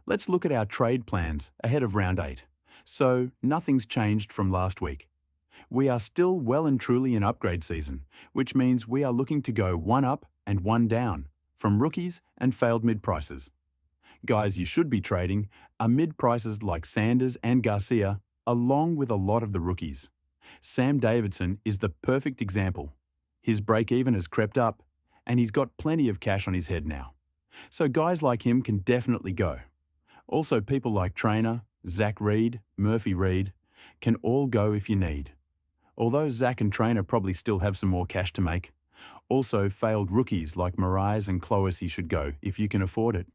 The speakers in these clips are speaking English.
Let's look at our trade plans ahead of round 8. So, nothing's changed from last week. We are still well and truly in upgrade season, which means we are looking to go one up and one down, from rookies and failed mid-prices. Guys you should be trading are mid-prices like Sanders and Garcia, along with a lot of the rookies. Sam Davidson is the perfect example. His break-even has crept up, and he's got plenty of cash on his head now. So guys like him can definitely go. Also, people like Trainer, Zach Reed, Murphy Reed, can all go if you need. Although Zach and Trainer probably still have some more cash to make. Also, failed rookies like Marais and Clohessy should go if you can afford it.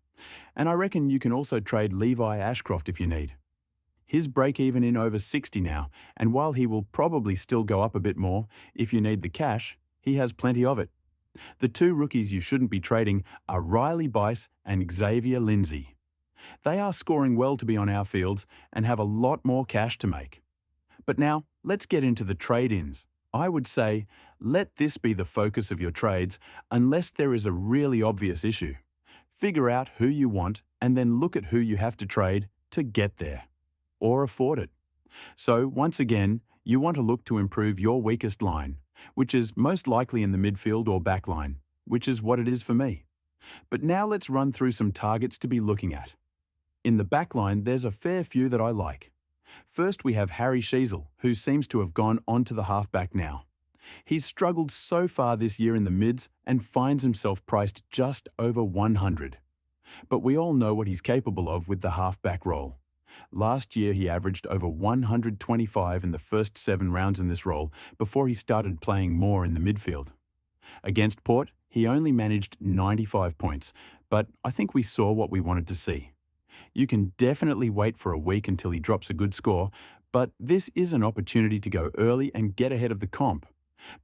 And I reckon you can also trade Levi Ashcroft if you need. His break-even in over 60 now, and while he will probably still go up a bit more if you need the cash, he has plenty of it. The two rookies you shouldn't be trading are Riley Bice and Xavier Lindsay. They are scoring well to be on our fields and have a lot more cash to make. But now, let's get into the trade-ins. I would say, let this be the focus of your trades unless there is a really obvious issue. Figure out who you want and then look at who you have to trade to get there, or afford it. So once again, you want to look to improve your weakest line, which is most likely in the midfield or backline, which is what it is for me. But now let's run through some targets to be looking at. In the backline, there's a fair few that I like. First, we have Harry Sheezel, who seems to have gone onto the halfback now. He's struggled so far this year in the mids and finds himself priced just over 100. But we all know what he's capable of with the halfback role. Last year he averaged over 125 in the first 7 rounds in this role before he started playing more in the midfield. Against Port, he only managed 95 points, but I think we saw what we wanted to see. You can definitely wait for a week until he drops a good score, but this is an opportunity to go early and get ahead of the comp.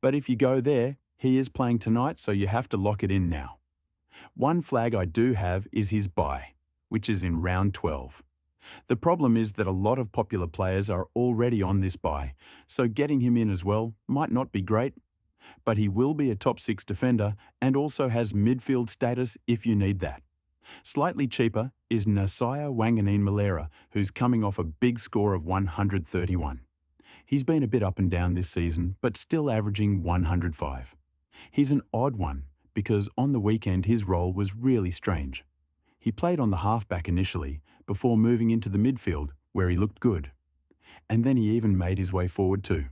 But if you go there, he is playing tonight, so you have to lock it in now. One flag I do have is his bye, which is in round 12. The problem is that a lot of popular players are already on this bye, so getting him in as well might not be great. But he will be a top 6 defender and also has midfield status if you need that. Slightly cheaper is Nasiah Wanganeen-Malera, who's coming off a big score of 131. He's been a bit up and down this season, but still averaging 105. He's an odd one, because on the weekend his role was really strange. He played on the halfback initially, before moving into the midfield, where he looked good. And then he even made his way forward too.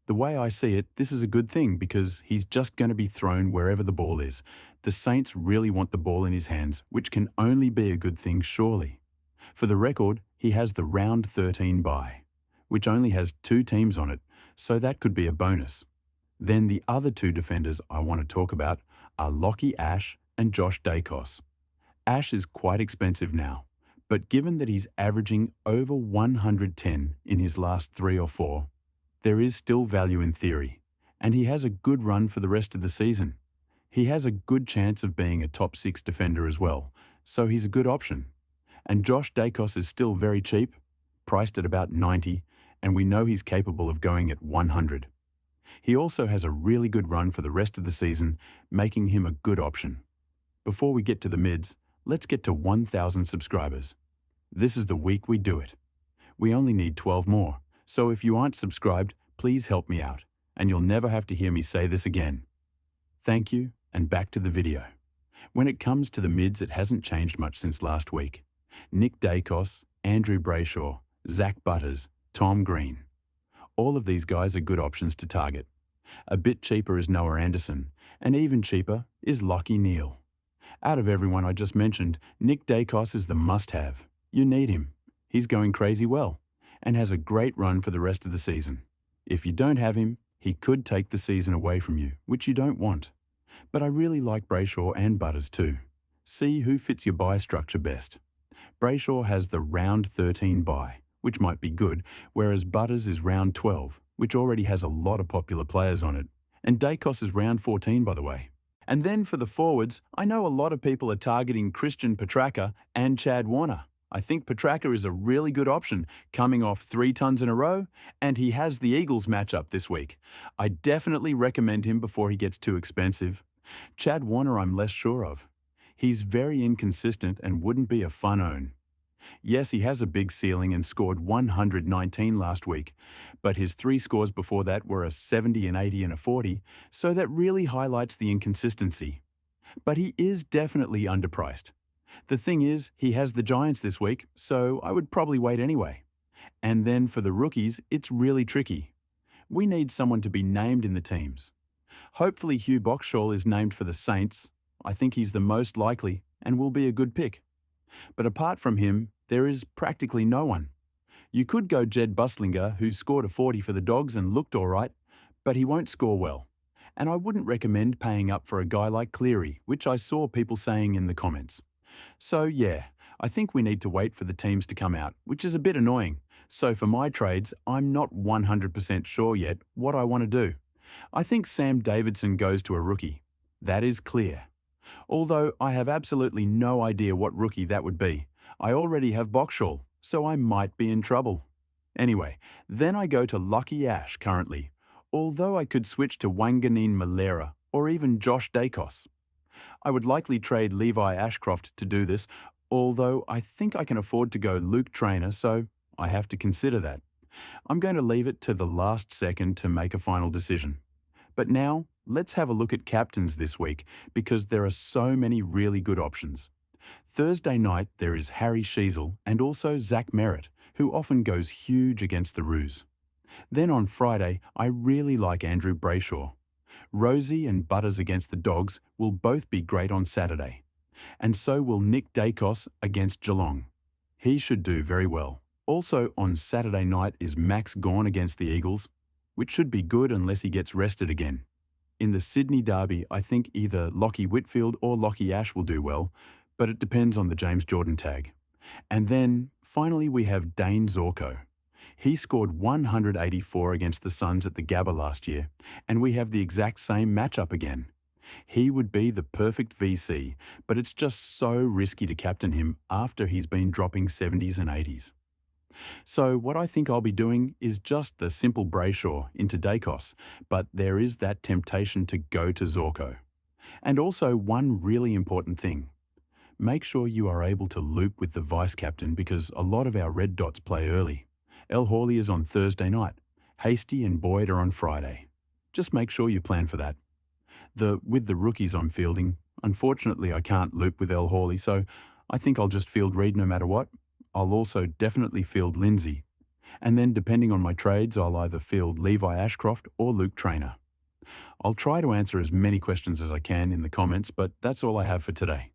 The way I see it, this is a good thing because he's just going to be thrown wherever the ball is. The Saints really want the ball in his hands, which can only be a good thing surely. For the record, he has the round 13 bye, which only has 2 teams on it, so that could be a bonus. Then the other 2 defenders I want to talk about are Lockie Ash and Josh Dacos. Ash is quite expensive now, but given that he's averaging over 110 in his last 3 or 4, there is still value in theory, and he has a good run for the rest of the season. He has a good chance of being a top 6 defender as well, so he's a good option. And Josh Dacos is still very cheap, priced at about 90, and we know he's capable of going at 100. He also has a really good run for the rest of the season, making him a good option. Before we get to the mids, let's get to 1,000 subscribers. This is the week we do it. We only need 12 more, so if you aren't subscribed, please help me out, and you'll never have to hear me say this again. Thank you, and back to the video. When it comes to the mids, it hasn't changed much since last week. Nick Dacos, Andrew Brayshaw, Zach Butters, Tom Green. All of these guys are good options to target. A bit cheaper is Noah Anderson, and even cheaper is Lockie Neal. Out of everyone I just mentioned, Nick Dacos is the must-have. You need him. He's going crazy well, and has a great run for the rest of the season. If you don't have him, he could take the season away from you, which you don't want. But I really like Brayshaw and Butters too. See who fits your buy structure best. Brayshaw has the round 13 buy, which might be good, whereas Butters is round 12, which already has a lot of popular players on it. And Dacos is round 14, by the way. And then for the forwards, I know a lot of people are targeting Christian Petracca and Chad Warner. I think Petracca is a really good option, coming off 3 tons in a row, and he has the Eagles matchup this week. I definitely recommend him before he gets too expensive. Chad Warner I'm less sure of. He's very inconsistent and wouldn't be a fun own. Yes, he has a big ceiling and scored 119 last week, but his three scores before that were a 70, an 80 and a 40, so that really highlights the inconsistency. But he is definitely underpriced. The thing is, he has the Giants this week, so I would probably wait anyway. And then for the rookies, it's really tricky. We need someone to be named in the teams. Hopefully Hugh Boxshall is named for the Saints. I think he's the most likely and will be a good pick. But apart from him, there is practically no one. You could go Jed Buslinger, who scored a 40 for the Dogs and looked alright, but he won't score well. And I wouldn't recommend paying up for a guy like Cleary, which I saw people saying in the comments. So yeah, I think we need to wait for the teams to come out, which is a bit annoying. So for my trades, I'm not 100% sure yet what I want to do. I think Sam Davidson goes to a rookie. That is clear. Although I have absolutely no idea what rookie that would be. I already have Boxshall, so I might be in trouble. Anyway, then I go to Lockie Ash currently, although I could switch to Wanganeen Malera or even Josh Dacos. I would likely trade Levi Ashcroft to do this, although I think I can afford to go Luke Trainer, so I have to consider that. I'm going to leave it to the last second to make a final decision. But now, let's have a look at captains this week, because there are so many really good options. Thursday night there is Harry Sheasel and also Zach Merritt, who often goes huge against the Roos. Then on Friday, I really like Andrew Brayshaw. Rosie and Butters against the Dogs will both be great on Saturday. And so will Nick Dacos against Geelong. He should do very well. Also on Saturday night is Max Gawn against the Eagles, which should be good unless he gets rested again. In the Sydney Derby, I think either Lockie Whitfield or Lockie Ash will do well, but it depends on the James Jordan tag. And then, finally, we have Dane Zorko. He scored 184 against the Suns at the Gabba last year, and we have the exact same matchup again. He would be the perfect VC, but it's just so risky to captain him after he's been dropping 70s and 80s. So what I think I'll be doing is just the simple Brayshaw into Dacos, but there is that temptation to go to Zorko. And also one really important thing. Make sure you are able to loop with the vice-captain because a lot of our red dots play early. El Hawley is on Thursday night. Hasty and Boyd are on Friday. Just make sure you plan for that. With the rookies I'm fielding, unfortunately I can't loop with El Hawley, so I think I'll just field Reed no matter what. I'll also definitely field Lindsay. And then depending on my trades, I'll either field Levi Ashcroft or Luke Trainer. I'll try to answer as many questions as I can in the comments, but that's all I have for today.